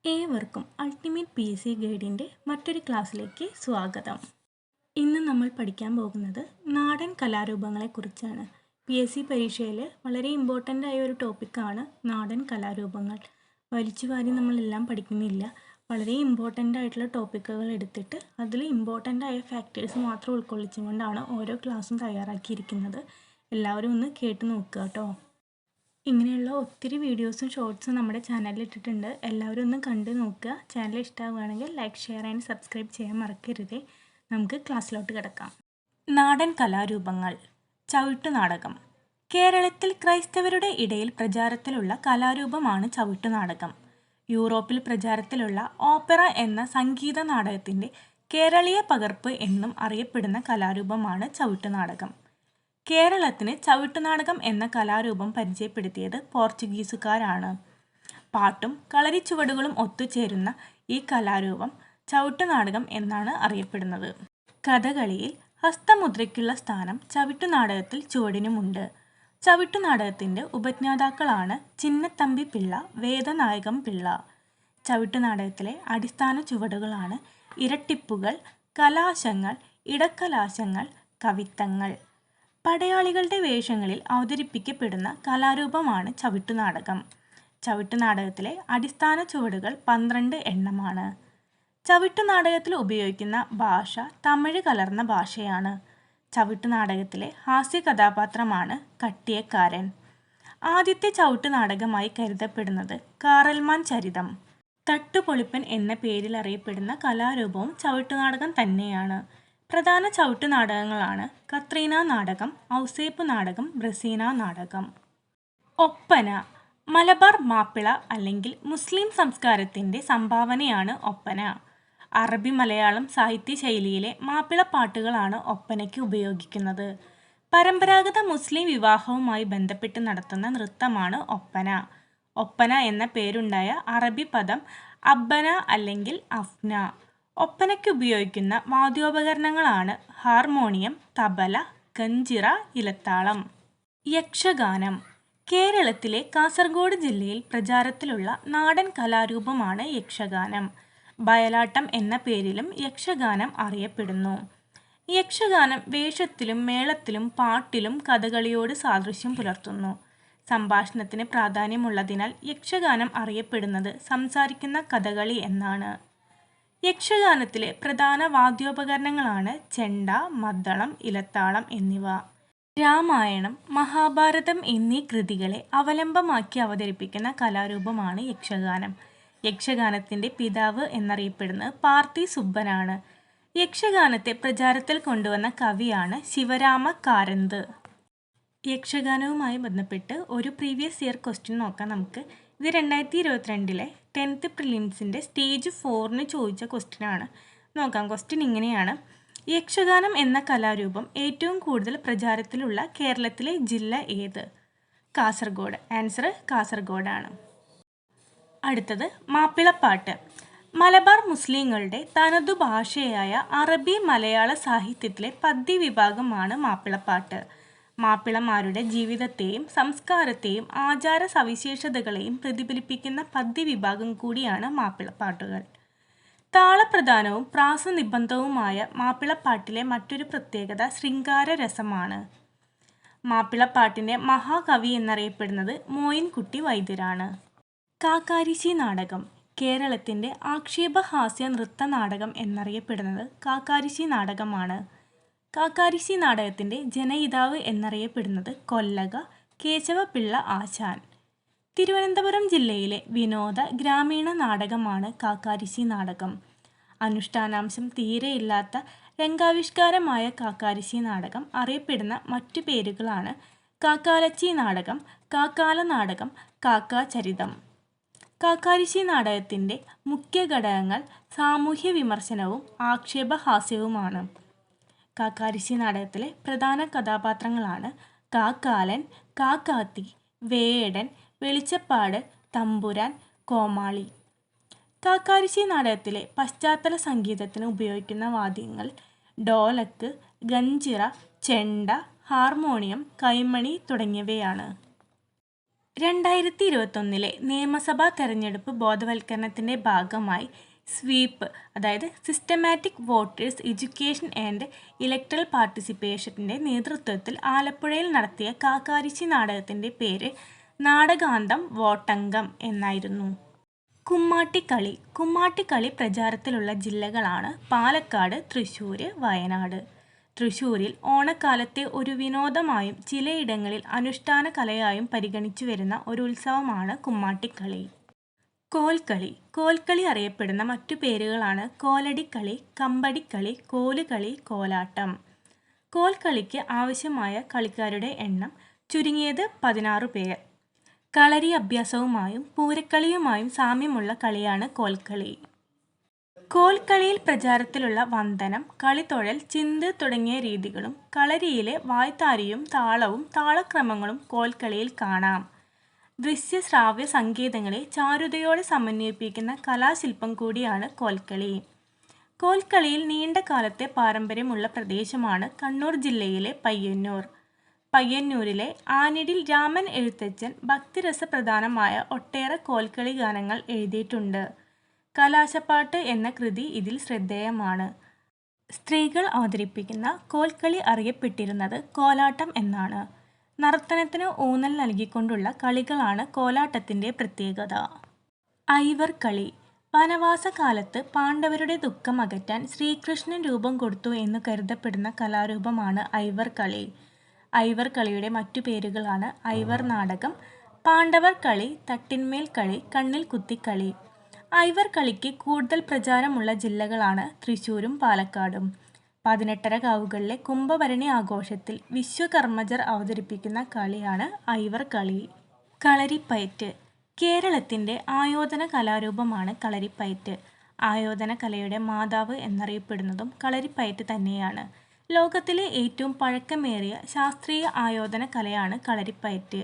ഏവർക്കും ultimate PSC ഗൈഡിൻ്റെ മറ്റൊരു ക്ലാസ്സിലേക്ക് സ്വാഗതം. ഇന്ന് നമ്മൾ പഠിക്കാൻ പോകുന്നത് നാടൻ കലാരൂപങ്ങളെക്കുറിച്ചാണ്. PSC പരീക്ഷയിൽ വളരെ ഇമ്പോർട്ടൻ്റ് ആയ ഒരു ടോപ്പിക്കാണ് നാടൻ കലാരൂപങ്ങൾ. വലിച്ചുവാരി നമ്മളെല്ലാം പഠിക്കുന്നില്ല. വളരെ ഇമ്പോർട്ടൻ്റ് ആയിട്ടുള്ള ടോപ്പിക്കുകൾ എടുത്തിട്ട് അതിൽ ഇമ്പോർട്ടൻ്റ് ആയ ഫാക്ടേഴ്സ് മാത്രം ഉൾക്കൊള്ളിച്ചുകൊണ്ടാണ് ഓരോ ക്ലാസ്സും തയ്യാറാക്കിയിരിക്കുന്നത്. എല്ലാവരും ഒന്ന് കേട്ട് നോക്കുക കേട്ടോ. ഇങ്ങനെയുള്ള ഒത്തിരി വീഡിയോസും ഷോർട്സും നമ്മുടെ ചാനലിൽ ഇട്ടിട്ടുണ്ട്. എല്ലാവരും ഒന്ന് കണ്ടു നോക്കുക. ചാനൽ ഇഷ്ടമാവുകയാണെങ്കിൽ ലൈക്ക്, ഷെയർ ആൻഡ് സബ്സ്ക്രൈബ് ചെയ്യാൻ മറക്കരുതേ. നമുക്ക് ക്ലാസ്സിലോട്ട് കിടക്കാം. നാടൻ കലാരൂപങ്ങൾ. ചവിട്ടുനാടകം. കേരളത്തിൽ ക്രൈസ്തവരുടെ ഇടയിൽ പ്രചാരത്തിലുള്ള കലാരൂപമാണ് ചവിട്ടുനാടകം. യൂറോപ്പിൽ പ്രചാരത്തിലുള്ള ഓപ്പറ എന്ന സംഗീത നാടകത്തിൻ്റെ കേരളീയ പകർപ്പ് എന്നും അറിയപ്പെടുന്ന കലാരൂപമാണ് ചവിട്ടുനാടകം. കേരളത്തിന് ചവിട്ടുനാടകം എന്ന കലാരൂപം പരിചയപ്പെടുത്തിയത് പോർച്ചുഗീസുകാരാണ്. പാട്ടും കളരിച്ചുവടുകളും ഒത്തുചേരുന്ന ഈ കലാരൂപം ചവിട്ടുനാടകം എന്നാണ് അറിയപ്പെടുന്നത്. കഥകളിയിൽ ഹസ്തമുദ്രയ്ക്കുള്ള സ്ഥാനം ചവിട്ടുനാടകത്തിൽ ചുവടിനുമുണ്ട്. ചവിട്ടുനാടകത്തിൻ്റെ ഉപജ്ഞാതാക്കളാണ് ചിന്നത്തമ്പി പിള്ള, വേദനായകം പിള്ള. ചവിട്ടുനാടകത്തിലെ അടിസ്ഥാന ചുവടുകളാണ് ഇരട്ടിപ്പുകൾ, കലാശങ്ങൾ, ഇടക്കലാശങ്ങൾ, കവിത്തങ്ങൾ. പടയാളികളുടെ വേഷങ്ങളിൽ അവതരിപ്പിക്കപ്പെടുന്ന കലാരൂപമാണ് ചവിട്ടുനാടകം. ചവിട്ടുനാടകത്തിലെ അടിസ്ഥാന ചുവടുകൾ 12 എണ്ണമാണ്. ചവിട്ടുനാടകത്തിൽ ഉപയോഗിക്കുന്ന ഭാഷ തമിഴ് കലർന്ന ഭാഷയാണ്. ചവിട്ടുനാടകത്തിലെ ഹാസ്യ കഥാപാത്രമാണ് കട്ടിയക്കാരൻ. ആദ്യത്തെ ചവിട്ടുനാടകമായി കരുതപ്പെടുന്നത് കാറൽമാൻ ചരിതം. തട്ടുപൊളിപ്പൻ എന്ന പേരിൽ അറിയപ്പെടുന്ന കലാരൂപവും ചവിട്ടുനാടകം തന്നെയാണ്. പ്രധാന ചവിട്ടുനാടകങ്ങളാണ് കത്രീന നാടകം, ഔസേപ്പ് നാടകം, ബ്രസീന നാടകം. ഒപ്പന. മലബാർ മാപ്പിള അല്ലെങ്കിൽ മുസ്ലിം സംസ്കാരത്തിൻ്റെ സംഭാവനയാണ് ഒപ്പന. അറബി മലയാളം സാഹിത്യ ശൈലിയിലെ മാപ്പിളപ്പാട്ടുകളാണ് ഒപ്പനയ്ക്ക് ഉപയോഗിക്കുന്നത്. പരമ്പരാഗത മുസ്ലിം വിവാഹവുമായി ബന്ധപ്പെട്ട് നടത്തുന്ന നൃത്തമാണ് ഒപ്പന. ഒപ്പന എന്ന പേരുണ്ടായ അറബി പദം അബ്ബന അല്ലെങ്കിൽ അഫ്ന. ഒപ്പനയ്ക്ക് ഉപയോഗിക്കുന്ന വാദ്യോപകരണങ്ങളാണ് ഹാർമോണിയം, തബല, ഗഞ്ചിറ, ഇലത്താളം. യക്ഷഗാനം. കേരളത്തിലെ കാസർഗോഡ് ജില്ലയിൽ പ്രചാരത്തിലുള്ള നാടൻ കലാരൂപമാണ് യക്ഷഗാനം. ബയലാട്ടം എന്ന പേരിലും യക്ഷഗാനം അറിയപ്പെടുന്നു. യക്ഷഗാനം വേഷത്തിലും മേളത്തിലും പാട്ടിലും കഥകളിയോട് സാദൃശ്യം പുലർത്തുന്നു. സംഭാഷണത്തിന് പ്രാധാന്യമുള്ളതിനാൽ യക്ഷഗാനം അറിയപ്പെടുന്നത് സംസാരിക്കുന്ന കഥകളി എന്നാണ്. യക്ഷഗാനത്തിലെ പ്രധാന വാദ്യോപകരണങ്ങളാണ് ചെണ്ട, മദ്ദളം, ഇലത്താളം എന്നിവ. രാമായണം, മഹാഭാരതം എന്നീ കൃതികളെ അവലംബമാക്കി അവതരിപ്പിക്കുന്ന കലാരൂപമാണ് യക്ഷഗാനം. യക്ഷഗാനത്തിൻ്റെ പിതാവ് എന്നറിയപ്പെടുന്നത് പാർത്തി സുബ്ബനാണ്. യക്ഷഗാനത്തെ പ്രചാരത്തിൽ കൊണ്ടുവന്ന കവിയാണ് ശിവരാമ കാരന്ത്. യക്ഷഗാനവുമായി ബന്ധപ്പെട്ട് ഒരു പ്രീവിയസ് ഇയർ ക്വസ്റ്റ്യൻ നോക്കാം നമുക്ക്. ഇത് 2022 10th പ്രിലിംസിൻ്റെ സ്റ്റേജ് 4 ചോദിച്ച ക്വസ്റ്റ്യനാണ്. നോക്കാം. ക്വസ്റ്റ്യൻ ഇങ്ങനെയാണ്: യക്ഷഗാനം എന്ന കലാരൂപം ഏറ്റവും കൂടുതൽ പ്രചാരത്തിലുള്ള കേരളത്തിലെ ജില്ല ഏത്? കാസർഗോഡ്. ആൻസർ കാസർഗോഡാണ്. അടുത്തത് മാപ്പിളപ്പാട്ട്. മലബാർ മുസ്ലിങ്ങളുടെ തനതു ഭാഷയായ അറബി മലയാള സാഹിത്യത്തിലെ പദ്യവിഭാഗമാണ് മാപ്പിളപ്പാട്ട്. മാപ്പിളമാരുടെ ജീവിതത്തെയും സംസ്കാരത്തെയും ആചാര സവിശേഷതകളെയും പ്രതിഫലിപ്പിക്കുന്ന പദ്യവിഭാഗം കൂടിയാണ് മാപ്പിളപ്പാട്ടുകൾ. താളപ്രധാനവും പ്രാസനിബന്ധവുമായ മാപ്പിളപ്പാട്ടിലെ മറ്റൊരു പ്രത്യേകത ശൃംഗാരരസമാണ്. മാപ്പിളപ്പാട്ടിൻ്റെ മഹാകവി എന്നറിയപ്പെടുന്നത് മോയിൻകുട്ടി വൈദ്യരാണ്. കാക്കാരിശ്ശി നാടകം. കേരളത്തിൻ്റെ ആക്ഷേപഹാസ്യ നൃത്ത നാടകം എന്നറിയപ്പെടുന്നത് കാക്കാരിശ്ശി നാടകമാണ്. കാക്കാരിശ്ശി നാടകത്തിൻ്റെ ജനയിതാവ് എന്നറിയപ്പെടുന്നത് കൊല്ലക കേശവപിള്ള ആശാൻ. തിരുവനന്തപുരം ജില്ലയിലെ വിനോദ ഗ്രാമീണ നാടകമാണ് കാക്കാരിശ്ശി നാടകം. അനുഷ്ഠാനാംശം തീരെയില്ലാത്ത രംഗാവിഷ്കാരമായ കാക്കാരിശ്ശി നാടകം അറിയപ്പെടുന്ന മറ്റു പേരുകളാണ് കാക്കാലച്ചി നാടകം, കാക്കാല നാടകം, കാക്കാചരിതം. കാക്കാരിശ്ശി നാടകത്തിൻ്റെ മുഖ്യ ഘടകങ്ങൾ സാമൂഹ്യ വിമർശനവും ആക്ഷേപഹാസ്യവുമാണ്. കാക്കാരിശ്ശി നാടകത്തിലെ പ്രധാന കഥാപാത്രങ്ങളാണ് കാക്കാലൻ, കാക്കാത്തി, വേടൻ, വെളിച്ചപ്പാട്, തമ്പുരാൻ, കോമാളി. കാക്കാരിശ്ശി നാടകത്തിലെ പശ്ചാത്തല സംഗീതത്തിന് ഉപയോഗിക്കുന്ന വാദ്യങ്ങൾ ഡോലക്ക്, ഗഞ്ചിറ, ചെണ്ട, ഹാർമോണിയം, കൈമണി തുടങ്ങിയവയാണ്. 2021 നിയമസഭാ തെരഞ്ഞെടുപ്പ് ബോധവൽക്കരണത്തിൻ്റെ ഭാഗമായി സ്വീപ്പ്, അതായത് systematic voters education and electoral പാർട്ടിസിപ്പേഷൻ്റെ നേതൃത്വത്തിൽ ആലപ്പുഴയിൽ നടത്തിയ കാക്കാരിച്ചി നാടകത്തിൻ്റെ പേര് നാടകാന്തം വോട്ടങ്കം എന്നായിരുന്നു. കുമ്മാട്ടിക്കളി പ്രചാരത്തിലുള്ള ജില്ലകളാണ് പാലക്കാട്, തൃശ്ശൂർ, വയനാട്. തൃശ്ശൂരിൽ ഓണക്കാലത്തെ ഒരു വിനോദമായും ചിലയിടങ്ങളിൽ അനുഷ്ഠാന കലയായും പരിഗണിച്ചു വരുന്ന ഒരു ഉത്സവമാണ് കുമ്മാട്ടിക്കളി. കോൽക്കളി അറിയപ്പെടുന്ന മറ്റു പേരുകളാണ് കോലടിക്കളി, കമ്പടിക്കളി, കോലുകളി, കോലാട്ടം. കോൽക്കളിക്ക് ആവശ്യമായ കളിക്കാരുടെ എണ്ണം ചുരുങ്ങിയത് 16 പേർ. കളരി അഭ്യാസവുമായും പൂരക്കളിയുമായും സാമ്യമുള്ള കളിയാണ് കോൽക്കളി. കോൽക്കളിയിൽ പ്രചാരത്തിലുള്ള വന്ദനം, കളിതൊഴൽ, ചിന്ത് തുടങ്ങിയ രീതികളും കളരിയിലെ വായ്ത്താരിയും താളവും താളക്രമങ്ങളും കോൽക്കളിയിൽ കാണാം. ദൃശ്യ-ശ്രാവ്യ സങ്കേതങ്ങളെ ചാരുതയോടെ സമന്വയിപ്പിക്കുന്ന കലാശില്പം കൂടിയാണ് കോൽക്കളി. കോൽക്കളിയിൽ നീണ്ട കാലത്തെ പാരമ്പര്യമുള്ള പ്രദേശമാണ് കണ്ണൂർ ജില്ലയിലെ പയ്യന്നൂർ. പയ്യന്നൂരിലെ ആനിടിൽ രാമൻ എഴുത്തച്ഛൻ ഭക്തിരസപ്രധാനമായ ഒട്ടേറെ കോൽക്കളി ഗാനങ്ങൾ എഴുതിയിട്ടുണ്ട്. കലാശപ്പാട്ട് എന്ന കൃതി ഇതിൽ ശ്രദ്ധേയമാണ്. സ്ത്രീകൾ അവതരിപ്പിക്കുന്ന കോൽക്കളി അറിയപ്പെട്ടിരുന്നത് കോലാട്ടം എന്നാണ്. നർത്തനത്തിന് ഊന്നൽ നൽകിക്കൊണ്ടുള്ള കളികളാണ് കോലാട്ടത്തിൻ്റെ പ്രത്യേകത. ഐവർകളി. വനവാസകാലത്ത് പാണ്ഡവരുടെ ദുഃഖം അകറ്റാൻ ശ്രീകൃഷ്ണൻ രൂപം കൊടുത്തു എന്നു കരുതപ്പെടുന്ന കലാരൂപമാണ് ഐവർകളി. ഐവർകളിയുടെ മറ്റു പേരുകളാണ് ഐവർ നാടകം, പാണ്ഡവർ കളി, തട്ടിന്മേൽ കളി, കണ്ണിൽ കുത്തിക്കളി. ഐവർ കളിക്ക് കൂടുതൽ പ്രചാരമുള്ള ജില്ലകളാണ് തൃശ്ശൂരും പാലക്കാടും. 18 കാവുകളിലെ കുംഭഭരണി ആഘോഷത്തിൽ വിശ്വകർമ്മജർ അവതരിപ്പിക്കുന്ന കളിയാണ് ഐവർ കളി. കളരിപ്പയറ്റ്. കേരളത്തിൻ്റെ ആയോധന കലാരൂപമാണ് കളരിപ്പയറ്റ്. ആയോധന കലയുടെ മാതാവ് എന്നറിയപ്പെടുന്നതും കളരിപ്പയറ്റ് തന്നെയാണ്. ലോകത്തിലെ ഏറ്റവും പഴക്കമേറിയ ശാസ്ത്രീയ ആയോധന കലയാണ് കളരിപ്പയറ്റ്.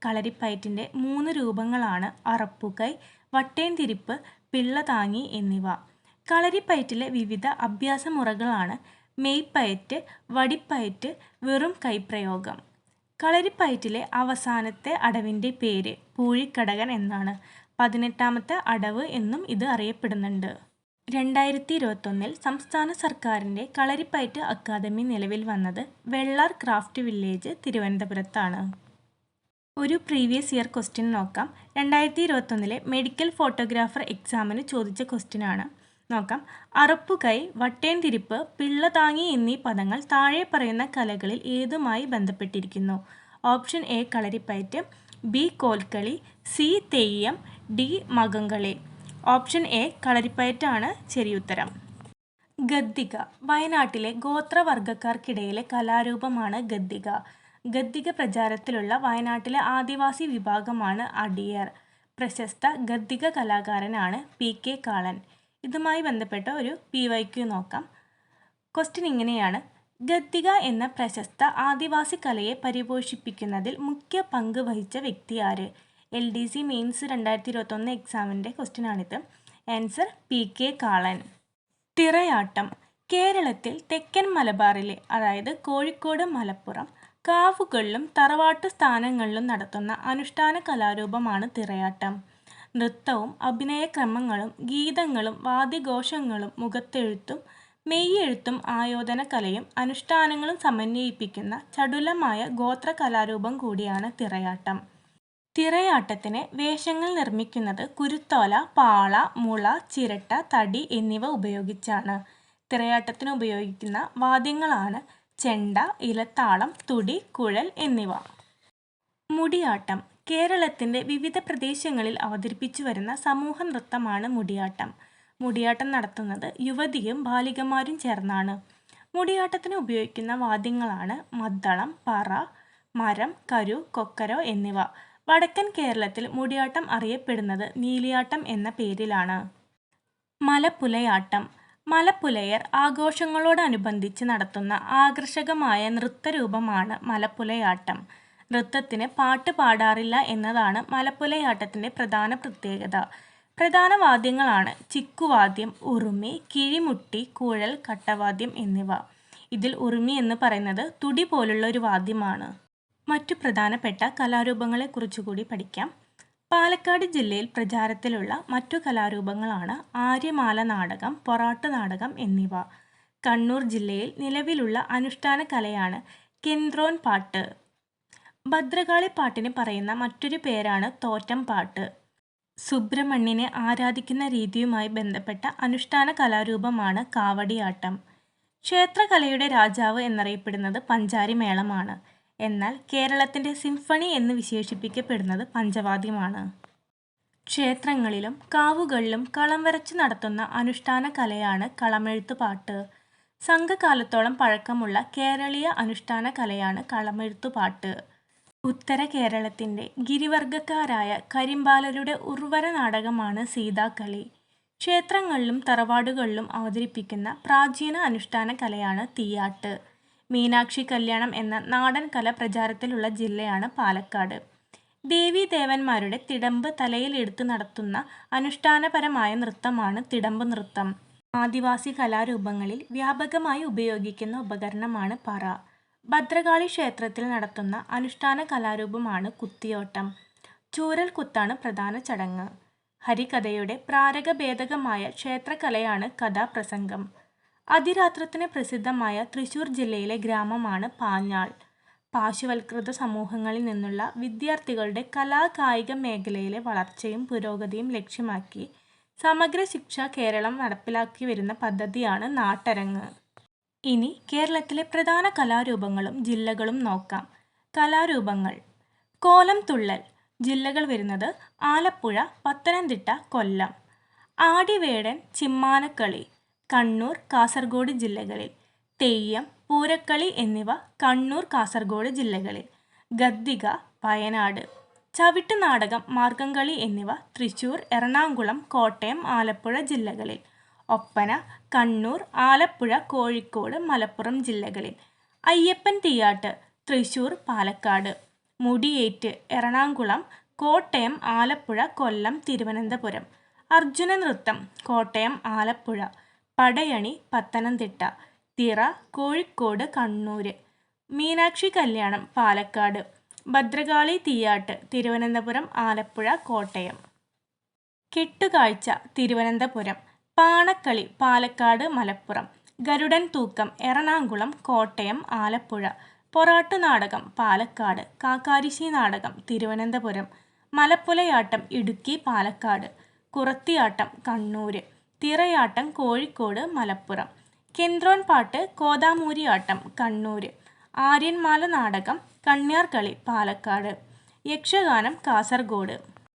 കളരിപ്പയറ്റിൻ്റെ 3 രൂപങ്ങളാണ് അറപ്പുകൈ, വട്ടേന്തിരിപ്പ്, പിള്ളതാങ്ങി എന്നിവ. കളരിപ്പയറ്റിലെ വിവിധ അഭ്യാസമുറകളാണ് മെയ്പ്പയറ്റ്, വടിപ്പയറ്റ്, വെറും കൈപ്രയോഗം. കളരിപ്പയറ്റിലെ അവസാനത്തെ അടവിൻ്റെ പേര് പൂഴിക്കടകൻ എന്നാണ്. 18ാമത്തെ അടവ് എന്നും ഇത് അറിയപ്പെടുന്നുണ്ട്. 2021 സംസ്ഥാന സർക്കാരിൻ്റെ കളരിപ്പയറ്റ് അക്കാദമി നിലവിൽ വന്നത് വെള്ളാർ ക്രാഫ്റ്റ് വില്ലേജ്, തിരുവനന്തപുരത്താണ്. ഒരു പ്രീവിയസ് ഇയർ ക്വസ്റ്റ്യൻ നോക്കാം. 2021 മെഡിക്കൽ ഫോട്ടോഗ്രാഫർ എക്സാമിന് ചോദിച്ച ക്വസ്റ്റ്യനാണ്. നോക്കാം. അറപ്പുകൈ, വട്ടേന്തിരിപ്പ്, പിള്ളതാങ്ങി എന്നീ പദങ്ങൾ താഴെ പറയുന്ന കലകളിൽ ഏതുമായി ബന്ധപ്പെട്ടിരിക്കുന്നു? Option A Kalaripayattu, B Kolkali, C Theyyam, D Makamkali. Option A കളരിപ്പയറ്റാണ് ശരിയുത്തരം. ഗദ്ദിക. വയനാട്ടിലെ ഗോത്രവർഗക്കാർക്കിടയിലെ കലാരൂപമാണ് ഗദ്ദിക. ഗദ്ദിക പ്രചാരത്തിലുള്ള വയനാട്ടിലെ ആദിവാസി വിഭാഗമാണ് അടിയർ. പ്രശസ്ത ഗദ്ദിക കലാകാരനാണ് PK കാളൻ. ഇതുമായി ബന്ധപ്പെട്ട ഒരു PYQ നോക്കാം. ക്വസ്റ്റ്യൻ ഇങ്ങനെയാണ്. ഗദ്ദിക എന്ന പ്രശസ്ത ആദിവാസി കലയെ പരിപോഷിപ്പിക്കുന്നതിൽ മുഖ്യ പങ്ക് വഹിച്ച വ്യക്തി ആര്? LDC മെയിൻസ് 2021 എക്സാമിൻ്റെ ക്വസ്റ്റ്യനാണിത്. ആൻസർ PK കാളൻ. തിറയാട്ടം. കേരളത്തിൽ തെക്കൻ മലബാറിലെ, അതായത് കോഴിക്കോട്, മലപ്പുറം കാവുകളിലും തറവാട്ടു സ്ഥാനങ്ങളിലും നടത്തുന്ന അനുഷ്ഠാന കലാരൂപമാണ് തിറയാട്ടം. നൃത്തവും അഭിനയക്രമങ്ങളും ഗീതങ്ങളും വാദ്യഘോഷങ്ങളും മുഖത്തെഴുത്തും മെയ്യെഴുത്തും ആയോധന കലയും അനുഷ്ഠാനങ്ങളും സമന്വയിപ്പിക്കുന്ന ചടുലമായ ഗോത്ര കലാരൂപം കൂടിയാണ് തിറയാട്ടം. തിറയാട്ടത്തിന് വേഷങ്ങൾ നിർമ്മിക്കുന്നത് കുരുത്തോല, പാള, മുള, ചിരട്ട, തടി എന്നിവ ഉപയോഗിച്ചാണ്. തിറയാട്ടത്തിന് ഉപയോഗിക്കുന്ന വാദ്യങ്ങളാണ് ചെണ്ട, ഇലത്താളം, തുടി, കുഴൽ എന്നിവ. മുടിയാട്ടം. കേരളത്തിൻ്റെ വിവിധ പ്രദേശങ്ങളിൽ അവതരിപ്പിച്ചു വരുന്ന സമൂഹ നൃത്തമാണ് മുടിയാട്ടം. മുടിയാട്ടം നടത്തുന്നത് യുവതിയും ബാലികമാരും ചേർന്നാണ്. മുടിയാട്ടത്തിന് ഉപയോഗിക്കുന്ന വാദ്യങ്ങളാണ് മദ്ദളം, പറ, മരം, കരു, കൊക്കരോ എന്നിവ. വടക്കൻ കേരളത്തിൽ മുടിയാട്ടം അറിയപ്പെടുന്നത് നീലിയാട്ടം എന്ന പേരിലാണ്. മലപ്പുലയാട്ടം. മലപ്പുലയർ ആഘോഷങ്ങളോടനുബന്ധിച്ച് നടത്തുന്ന ആകർഷകമായ നൃത്തരൂപമാണ് മലപ്പുലയാട്ടം. നൃത്തത്തിന് പാട്ട് പാടാറില്ല എന്നതാണ് മലപ്പുലയാട്ടത്തിൻ്റെ പ്രധാന പ്രത്യേകത. പ്രധാന വാദ്യങ്ങളാണ് ചിക്കുവാദ്യം, ഉറുമി, കിഴിമുട്ടി, കുഴൽ, കട്ടവാദ്യം എന്നിവ. ഇതിൽ ഉറുമി എന്ന് പറയുന്നത് തുടി പോലുള്ള ഒരു വാദ്യമാണ്. മറ്റു പ്രധാനപ്പെട്ട കലാരൂപങ്ങളെക്കുറിച്ചുകൂടി പഠിക്കാം. പാലക്കാട് ജില്ലയിൽ പ്രചാരത്തിലുള്ള മറ്റു കലാരൂപങ്ങളാണ് ആര്യമാല നാടകം, പൊറാട്ട് നാടകം എന്നിവ. കണ്ണൂർ ജില്ലയിൽ നിലവിലുള്ള അനുഷ്ഠാന കലയാണ് കെന്ത്രോൻ പാട്ട്. ഭദ്രകാളി പാട്ടിന് പറയുന്ന മറ്റൊരു പേരാണ് തോറ്റം പാട്ട്. സുബ്രഹ്മണ്യനെ ആരാധിക്കുന്ന രീതിയുമായി ബന്ധപ്പെട്ട അനുഷ്ഠാന കലാരൂപമാണ് കാവടിയാട്ടം. ക്ഷേത്രകലയുടെ രാജാവ് എന്നറിയപ്പെടുന്നത് പഞ്ചാരി മേളമാണ്. എന്നാൽ കേരളത്തിൻ്റെ സിംഫണി എന്ന് വിശേഷിപ്പിക്കപ്പെടുന്നത് പഞ്ചവാദ്യമാണ്. ക്ഷേത്രങ്ങളിലും കാവുകളിലും കളം വരച്ച് നടത്തുന്ന അനുഷ്ഠാന കലയാണ് കളമെഴുത്തുപാട്ട്. സംഘകാലത്തോളം പഴക്കമുള്ള കേരളീയ അനുഷ്ഠാന കലയാണ് കളമെഴുത്തുപാട്ട്. ഉത്തര കേരളത്തിൻ്റെ ഗിരിവർഗക്കാരായ കരിമ്പാലരുടെ ഉർവര നാടകമാണ് സീതാക്കളി. ക്ഷേത്രങ്ങളിലും തറവാടുകളിലും അവതരിപ്പിക്കുന്ന പ്രാചീന അനുഷ്ഠാന കലയാണ് തീയാട്ട്. മീനാക്ഷി കല്യാണം എന്ന നാടൻ കല പ്രചാരത്തിലുള്ള ജില്ലയാണ് പാലക്കാട്. ദേവീദേവന്മാരുടെ തിടമ്പ് തലയിൽ എടുത്ത് നടത്തുന്ന അനുഷ്ഠാനപരമായ നൃത്തമാണ് തിടമ്പ് നൃത്തം. ആദിവാസി കലാരൂപങ്ങളിൽ വ്യാപകമായി ഉപയോഗിക്കുന്ന ഉപകരണമാണ് പറ. ഭദ്രകാളി ക്ഷേത്രത്തിൽ നടത്തുന്ന അനുഷ്ഠാന കലാരൂപമാണ് കുത്തിയോട്ടം. ചൂരൽ കുത്താണ് പ്രധാന ചടങ്ങ്. ഹരികഥയുടെ പ്രാരകഭേദകമായ ക്ഷേത്രകലയാണ് കഥാപ്രസംഗം. അതിരാത്രത്തിന് പ്രസിദ്ധമായ തൃശൂർ ജില്ലയിലെ ഗ്രാമമാണ് പാഞ്ഞാൾ. പാശുവൽകൃത സമൂഹങ്ങളിൽ നിന്നുള്ള വിദ്യാർത്ഥികളുടെ കലാകായിക മേഖലയിലെ വളർച്ചയും പുരോഗതിയും ലക്ഷ്യമാക്കി സമഗ്ര ശിക്ഷ കേരളം നടപ്പിലാക്കി വരുന്ന പദ്ധതിയാണ് നാട്ടരങ്ങ്. ഇനി കേരളത്തിലെ പ്രധാന കലാരൂപങ്ങളും ജില്ലകളും നോക്കാം. കലാരൂപങ്ങൾ: കോലം തുള്ളൽ. ജില്ലകൾ വരുന്നത് ആലപ്പുഴ, പത്തനംതിട്ട, കൊല്ലം. ആടിവേടൻ, ചിമ്മാനക്കളി കണ്ണൂർ, കാസർഗോഡ് ജില്ലകളിൽ. തെയ്യം, പൂരക്കളി എന്നിവ കണ്ണൂർ, കാസർഗോഡ് ജില്ലകളിൽ. ഗദ്ദിക വയനാട്. ചവിട്ട് നാടകം, മാർഗംകളി എന്നിവ തൃശൂർ, എറണാകുളം, കോട്ടയം, ആലപ്പുഴ ജില്ലകളിൽ. ഒപ്പന കണ്ണൂർ, ആലപ്പുഴ, കോഴിക്കോട്, മലപ്പുറം ജില്ലകളിൽ. അയ്യപ്പൻ തീയാട്ട് തൃശൂർ, പാലക്കാട്. മുടിയേറ്റ് എറണാകുളം, കോട്ടയം, ആലപ്പുഴ, കൊല്ലം, തിരുവനന്തപുരം. അർജുന നൃത്തം കോട്ടയം, ആലപ്പുഴ. പടയണി പത്തനംതിട്ട. തിറ കോഴിക്കോട്, കണ്ണൂർ. മീനാക്ഷി കല്യാണം പാലക്കാട്. ഭദ്രകാളി തീയാട്ട് തിരുവനന്തപുരം, ആലപ്പുഴ, കോട്ടയം. കെട്ടുകാഴ്ച തിരുവനന്തപുരം. പാണക്കളി പാലക്കാട്, മലപ്പുറം. ഗരുഡൻ തൂക്കം എറണാകുളം, കോട്ടയം, ആലപ്പുഴ. പൊറാട്ട് നാടകം പാലക്കാട്. കാക്കാരിശ്ശി നാടകം തിരുവനന്തപുരം. മലപ്പുലയാട്ടം ഇടുക്കി, പാലക്കാട്. കുറത്തിയാട്ടം കണ്ണൂർ. തിറയാട്ടം കോഴിക്കോട്, മലപ്പുറം. കെന്ത്രോൻ പാട്ട് കോതാമൂരിയാട്ടം കണ്ണൂർ. ആര്യന്മാല നാടകം കണ്യാർകളി പാലക്കാട്. യക്ഷഗാനം കാസർഗോഡ്.